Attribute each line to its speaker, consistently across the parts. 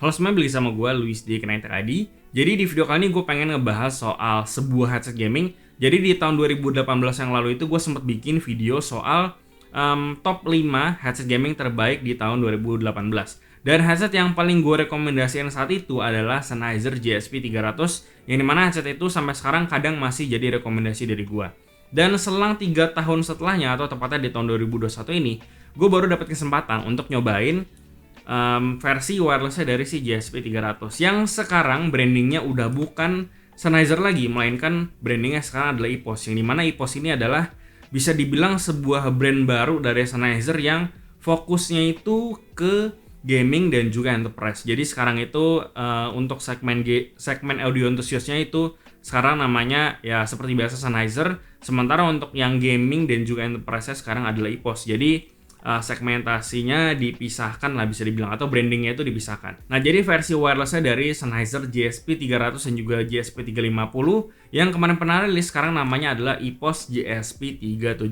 Speaker 1: Halo semuanya, balik sama gue Luis di Kinetic ID. Jadi di video kali ini gue pengen ngebahas soal sebuah headset gaming. Jadi di tahun 2018 yang lalu itu gue sempat bikin video soal top 5 headset gaming terbaik di tahun 2018. Dan headset yang paling gue rekomendasikan saat itu adalah Sennheiser JSP 300, yang dimana headset itu sampai sekarang kadang masih jadi rekomendasi dari gue. Dan selang 3 tahun setelahnya, atau tepatnya di tahun 2021 ini, gue baru dapat kesempatan untuk nyobain versi wirelessnya dari si JSP 300 yang sekarang brandingnya udah bukan Sennheiser lagi, melainkan brandingnya sekarang adalah EPOS, yang dimana EPOS ini adalah bisa dibilang sebuah brand baru dari Sennheiser yang fokusnya itu ke gaming dan juga enterprise. Jadi sekarang itu untuk segmen audio enthusiastnya itu sekarang namanya ya seperti biasa Sennheiser, sementara untuk yang gaming dan juga enterprise sekarang adalah EPOS. Jadi segmentasinya dipisahkan lah bisa dibilang, atau brandingnya itu dipisahkan. Nah, jadi versi wirelessnya dari Sennheiser JSP 300 dan juga JSP 350 yang kemarin pernah rilis sekarang namanya adalah EPOS JSP 370.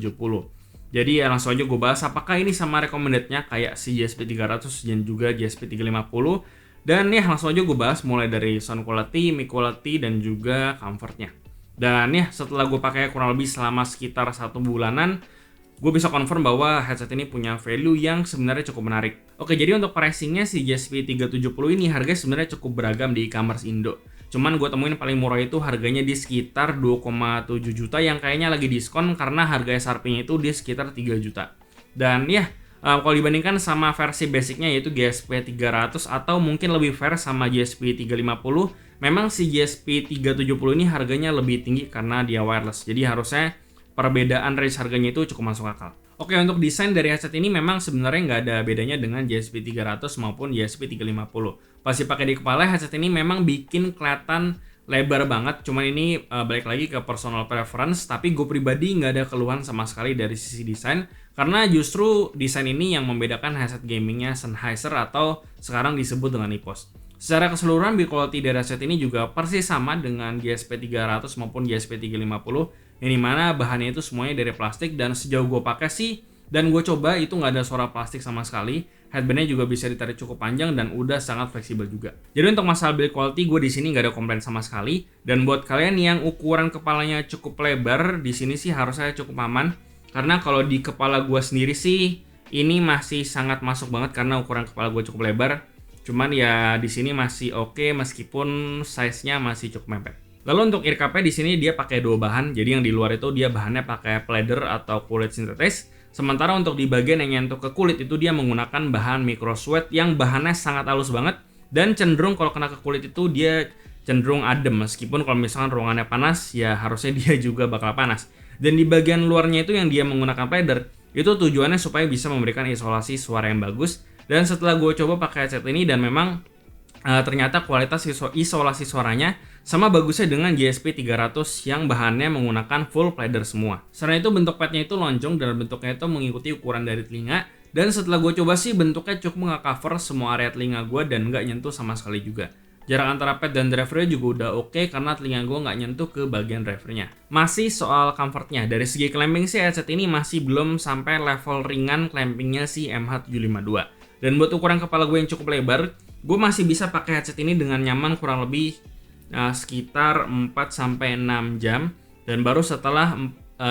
Speaker 1: Jadi ya langsung aja gue bahas apakah ini sama recommendednya kayak si JSP 300 dan juga JSP 350. Dan ya langsung aja gue bahas mulai dari sound quality, mic quality, dan juga comfortnya. Dan ya setelah gue pakai kurang lebih selama sekitar 1 bulanan, gue bisa confirm bahwa headset ini punya value yang sebenarnya cukup menarik. Oke, jadi untuk pricingnya si JSP 370 ini harganya sebenarnya cukup beragam di e-commerce Indo. Cuman gue temuin paling murah itu harganya di sekitar 2,7 juta yang kayaknya lagi diskon karena harga SRP-nya itu di sekitar 3 juta. Dan ya, kalau dibandingkan sama versi basicnya yaitu JSP 300 atau mungkin lebih fair sama JSP 350, memang si JSP 370 ini harganya lebih tinggi karena dia wireless. Jadi harusnya perbedaan range harganya itu cukup masuk akal. Oke, untuk desain dari headset ini memang sebenarnya nggak ada bedanya dengan JSP 300 maupun JSP 350. Pas dipakai di kepala, headset ini memang bikin kelihatan lebar banget. Cuman ini balik lagi ke personal preference, tapi gue pribadi nggak ada keluhan sama sekali dari sisi desain, karena justru desain ini yang membedakan headset gamingnya Sennheiser atau sekarang disebut dengan EPOS. Secara keseluruhan build quality dari headset ini juga persis sama dengan JSP 300 maupun JSP 350, yang dimana bahannya itu semuanya dari plastik, dan sejauh gue pakai sih dan gue coba itu nggak ada suara plastik sama sekali. Headbandnya juga bisa ditarik cukup panjang dan udah sangat fleksibel juga. Jadi untuk masalah build quality gue di sini nggak ada komplain sama sekali. Dan buat kalian yang ukuran kepalanya cukup lebar, di sini sih harusnya cukup aman. Karena kalau di kepala gue sendiri sih ini masih sangat masuk banget karena ukuran kepala gue cukup lebar. Cuman ya di sini masih oke meskipun size-nya masih cukup mepet. Lalu untuk ear cup-nya di sini dia pakai 2 bahan. Jadi yang di luar itu dia bahannya pakai pleather atau kulit sintetis. Sementara untuk di bagian yang nyentuh ke kulit itu dia menggunakan bahan micro suede yang bahannya sangat halus banget, dan cenderung kalau kena ke kulit itu dia cenderung adem, meskipun kalau misalkan ruangannya panas ya harusnya dia juga bakal panas. Dan di bagian luarnya itu yang dia menggunakan pleather itu tujuannya supaya bisa memberikan isolasi suara yang bagus. Dan setelah gue coba pakai headset ini dan memang ternyata kualitas isolasi suaranya sama bagusnya dengan JSP 300 yang bahannya menggunakan full pleather semua. Selain itu bentuk padnya itu lonjong dan bentuknya itu mengikuti ukuran dari telinga. Dan setelah gue coba sih bentuknya cukup nge-cover semua area telinga gue dan nggak nyentuh sama sekali juga. Jarak antara pad dan drivernya juga udah oke karena telinga gue nggak nyentuh ke bagian drivernya. Masih soal comfortnya, dari segi clamping sih headset ini masih belum sampai level ringan clampingnya si MH752. Dan buat ukuran kepala gue yang cukup lebar, gue masih bisa pakai headset ini dengan nyaman kurang lebih sekitar 4-6 jam. Dan baru setelah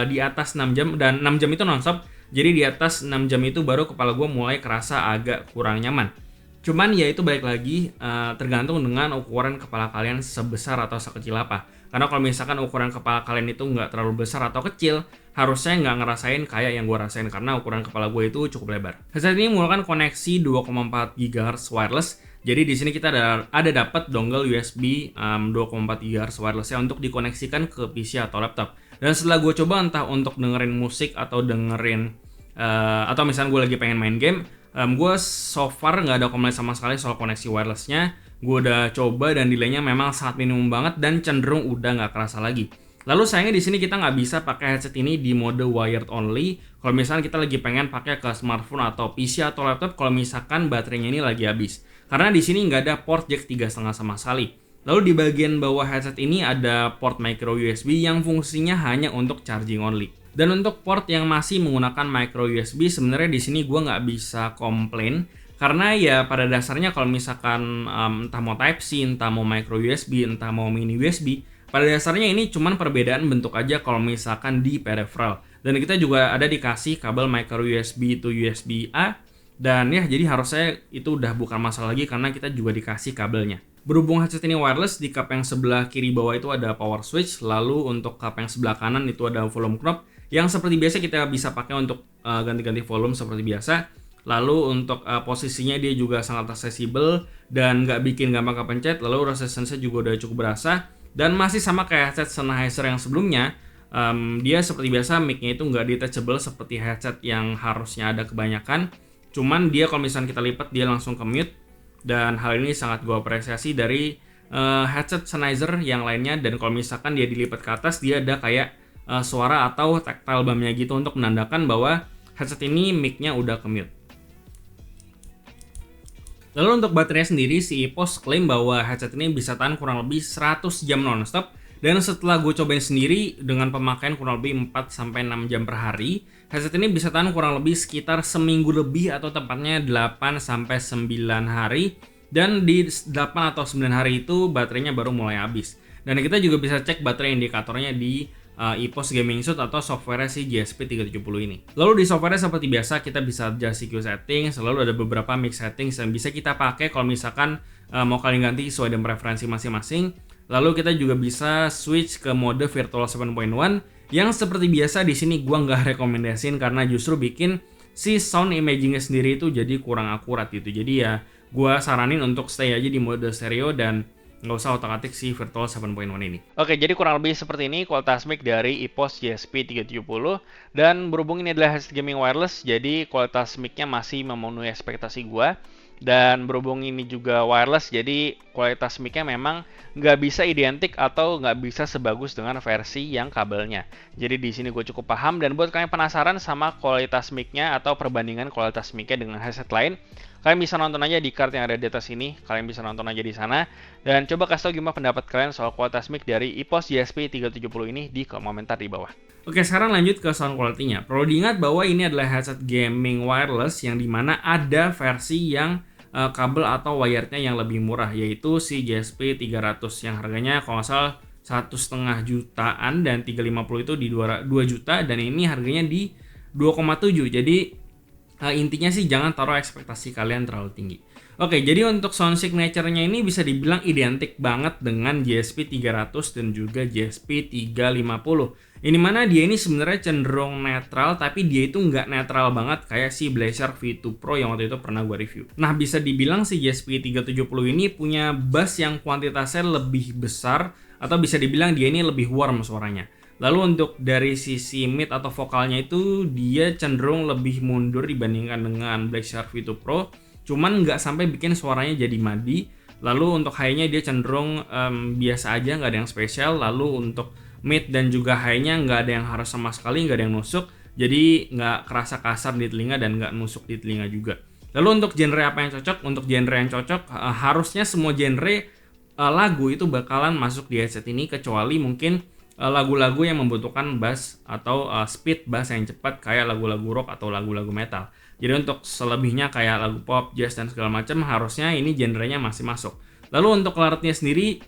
Speaker 1: di atas 6 jam, dan 6 jam itu nonstop, jadi di atas 6 jam itu baru kepala gue mulai kerasa agak kurang nyaman. Cuman ya itu balik lagi tergantung dengan ukuran kepala kalian sebesar atau sekecil apa. Karena kalau misalkan ukuran kepala kalian itu nggak terlalu besar atau kecil, harusnya nggak ngerasain kayak yang gue rasain karena ukuran kepala gue itu cukup lebar. Headset ini menggunakan koneksi 2,4 GHz wireless. Jadi di sini kita ada dapat dongle USB 2,4 GHz wirelessnya untuk dikoneksikan ke PC atau laptop. Dan setelah gue coba entah untuk dengerin musik atau dengerin atau misalnya gue lagi pengen main game, gue so far nggak ada komplain sama sekali soal koneksi wirelessnya. Gue udah coba dan delaynya memang sangat minimum banget dan cenderung udah nggak kerasa lagi. Lalu sayangnya di sini kita nggak bisa pakai headset ini di mode wired only. Kalau misalnya kita lagi pengen pakai ke smartphone atau PC atau laptop, kalau misalkan baterainya ini lagi habis. Karena di sini nggak ada port jack 3,5 sama sekali. Lalu di bagian bawah headset ini ada port micro USB yang fungsinya hanya untuk charging only. Dan untuk port yang masih menggunakan micro USB, sebenarnya di sini gue nggak bisa komplain Karena ya pada dasarnya kalau misalkan entah mau Type-C, entah mau micro USB, entah mau mini USB, pada dasarnya ini cuman perbedaan bentuk aja kalau misalkan di peripheral. Dan kita juga ada dikasih kabel micro USB to USB A, dan ya jadi harusnya itu udah bukan masalah lagi karena kita juga dikasih kabelnya. Berhubung headset ini wireless, di cup yang sebelah kiri bawah itu ada power switch, lalu untuk cup yang sebelah kanan itu ada volume knob yang seperti biasa kita bisa pakai untuk ganti-ganti volume seperti biasa. Lalu untuk posisinya dia juga sangat accessible dan nggak bikin gampang kepencet. Lalu resistance-nya juga udah cukup berasa. Dan masih sama kayak headset Sennheiser yang sebelumnya, dia seperti biasa mic-nya itu nggak detachable seperti headset yang harusnya ada kebanyakan. Cuman dia kalau misalnya kita lipat dia langsung ke mute. Dan hal ini sangat gue apresiasi dari headset Sennheiser yang lainnya. Dan kalau misalkan dia dilipat ke atas, dia ada kayak suara atau tactile bump-nya gitu untuk menandakan bahwa headset ini mic-nya udah ke mute. Lalu untuk baterainya sendiri, si EPOS klaim bahwa headset ini bisa tahan kurang lebih 100 jam nonstop. Dan setelah gue cobain sendiri dengan pemakaian kurang lebih 4-6 jam per hari, headset ini bisa tahan kurang lebih sekitar seminggu lebih atau tepatnya 8-9 hari. Dan di 8 atau 9 hari itu baterainya baru mulai habis. Dan kita juga bisa cek baterai indikatornya di EPOS Gaming Suit atau software si GSP370 ini. Lalu di software seperti biasa kita bisa adjust EQ settings, selalu ada beberapa mix settings yang bisa kita pakai kalau misalkan mau kalian ganti sesuai dengan preferensi masing-masing. Lalu kita juga bisa switch ke mode Virtual 7.1 yang seperti biasa di sini gua nggak rekomendasiin karena justru bikin si sound imagingnya sendiri itu jadi kurang akurat gitu. Jadi ya gua saranin untuk stay aja di mode stereo dan nggak usah otak-atik si Virtual 7.1 ini. Oke, jadi kurang lebih seperti ini kualitas mic dari EPOS GSP370. Dan berhubung ini adalah headset gaming wireless, jadi kualitas mic-nya masih memenuhi ekspektasi gua. Dan berhubung ini juga wireless, jadi kualitas mic-nya memang nggak bisa identik atau nggak bisa sebagus dengan versi yang kabelnya. Jadi di sini gue cukup paham, dan buat kalian penasaran sama kualitas mic-nya atau perbandingan kualitas mic-nya dengan headset lain, kalian bisa nonton aja di card yang ada di atas ini, kalian bisa nonton aja di sana. Dan coba kasih tau gimana pendapat kalian soal kualitas mic dari EPOS GSP370 ini di kolom komentar di bawah. Oke, sekarang lanjut ke sound quality-nya. Perlu diingat bahwa ini adalah headset gaming wireless yang dimana ada versi yang kabel atau wirednya yang lebih murah, yaitu si GSP300 yang harganya kalau nggak salah 1,5 jutaan dan 350 itu di 2 juta, dan ini harganya di 2,7. Jadi intinya sih jangan taruh ekspektasi kalian terlalu tinggi. Oke, jadi untuk sound signature-nya ini bisa dibilang identik banget dengan GSP300 dan juga GSP350. Ini mana dia ini sebenarnya cenderung netral, tapi dia itu nggak netral banget kayak si Blazer V2 Pro yang waktu itu pernah gue review. Nah, bisa dibilang si GSP370 ini punya bass yang kuantitasnya lebih besar, atau bisa dibilang dia ini lebih warm suaranya. Lalu untuk dari sisi mid atau vokalnya itu dia cenderung lebih mundur dibandingkan dengan Blazer V2 Pro, cuman nggak sampai bikin suaranya jadi madi. Lalu untuk high-nya dia cenderung biasa aja, nggak ada yang spesial. Lalu untuk mid dan juga high-nya nggak ada yang harus sama sekali, nggak ada yang nusuk, jadi nggak kerasa kasar di telinga dan nggak nusuk di telinga juga. Lalu untuk genre apa yang cocok? Untuk genre yang cocok, harusnya semua genre lagu itu bakalan masuk di headset ini, kecuali mungkin lagu-lagu yang membutuhkan bass atau speed bass yang cepat kayak lagu-lagu rock atau lagu-lagu metal. Jadi untuk selebihnya kayak lagu pop, jazz dan segala macam harusnya ini genrenya masih masuk. Lalu untuk clarity sendiri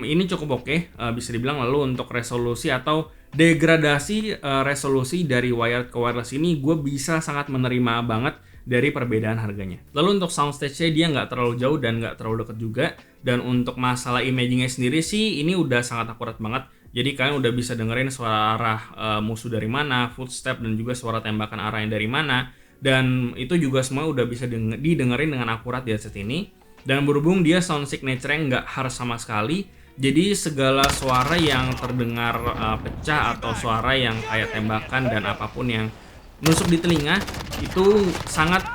Speaker 1: ini cukup oke, bisa dibilang. Lalu untuk resolusi atau degradasi resolusi dari wired ke wireless ini gue bisa sangat menerima banget dari perbedaan harganya. Lalu untuk soundstage-nya dia nggak terlalu jauh dan nggak terlalu dekat juga. Dan untuk masalah imaging-nya sendiri sih ini udah sangat akurat banget. Jadi kalian udah bisa dengerin suara arah musuh dari mana, footstep, dan juga suara tembakan arah yang dari mana. Dan itu juga semua udah bisa didengerin dengan akurat di headset ini. Dan berhubung dia sound signature-nya nggak harsh sama sekali, jadi segala suara yang terdengar pecah atau suara yang kayak tembakan dan apapun yang nusuk di telinga itu sangat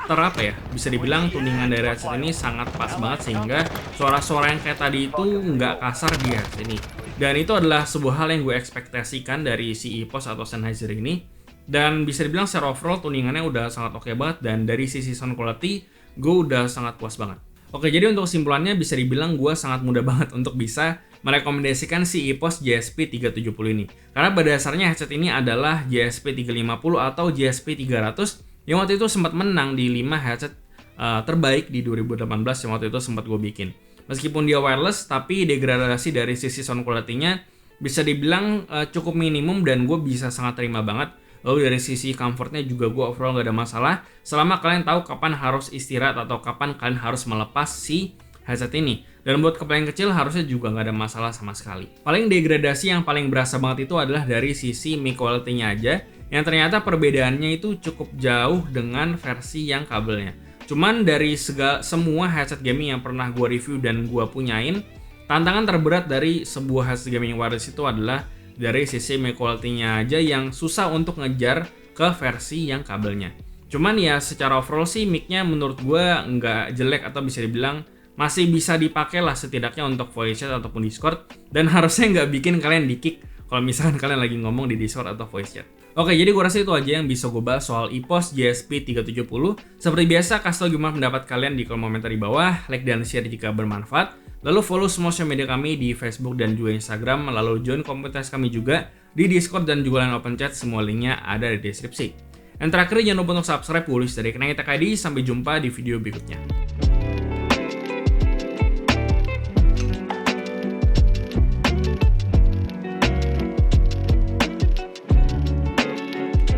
Speaker 1: bisa dibilang tuningan dari headset ini sangat pas banget, sehingga suara-suara yang kayak tadi itu nggak kasar di headset ini. Dan itu adalah sebuah hal yang gue ekspektasikan dari si EPOS atau Sennheiser ini. Dan bisa dibilang secara overall tuningannya udah sangat oke banget, dan dari sisi sound quality gue udah sangat puas banget. Oke, jadi untuk kesimpulannya bisa dibilang gue sangat mudah banget untuk bisa merekomendasikan si EPOS GSP370 ini. Karena pada dasarnya headset ini adalah GSP350 atau GSP300 yang waktu itu sempat menang di 5 headset terbaik di 2018 yang waktu itu sempat gue bikin. Meskipun dia wireless, tapi degradasi dari sisi sound quality-nya bisa dibilang cukup minimum dan gue bisa sangat terima banget. Lalu dari sisi comfortnya juga gue overall gak ada masalah selama kalian tahu kapan harus istirahat atau kapan kalian harus melepas si headset ini. Dan buat kepala yang kecil harusnya juga nggak ada masalah sama sekali. Paling degradasi yang paling berasa banget itu adalah dari sisi mic quality-nya aja, yang ternyata perbedaannya itu cukup jauh dengan versi yang kabelnya. Cuman dari semua headset gaming yang pernah gue review dan gue punyain, tantangan terberat dari sebuah headset gaming wireless itu adalah dari sisi mic quality-nya aja yang susah untuk ngejar ke versi yang kabelnya. Cuman ya secara overall sih mic-nya menurut gue nggak jelek atau bisa dibilang masih bisa dipakai lah setidaknya untuk voice chat ataupun Discord, dan harusnya nggak bikin kalian di-kick kalau misalkan kalian lagi ngomong di Discord atau voice chat. Oke, jadi gue rasa itu aja yang bisa gue bahas soal EPOS JSP370. Seperti biasa, kasih tau gimana pendapat kalian di kolom komentar di bawah, like dan share jika bermanfaat. Lalu follow semua sosial media kami di Facebook dan juga Instagram, lalu join komunitas kami juga di Discord dan juga line open chat, semua linknya ada di deskripsi. Dan terakhir jangan lupa untuk subscribe Wulish dari Kenang Tech ID. Sampai jumpa di video berikutnya.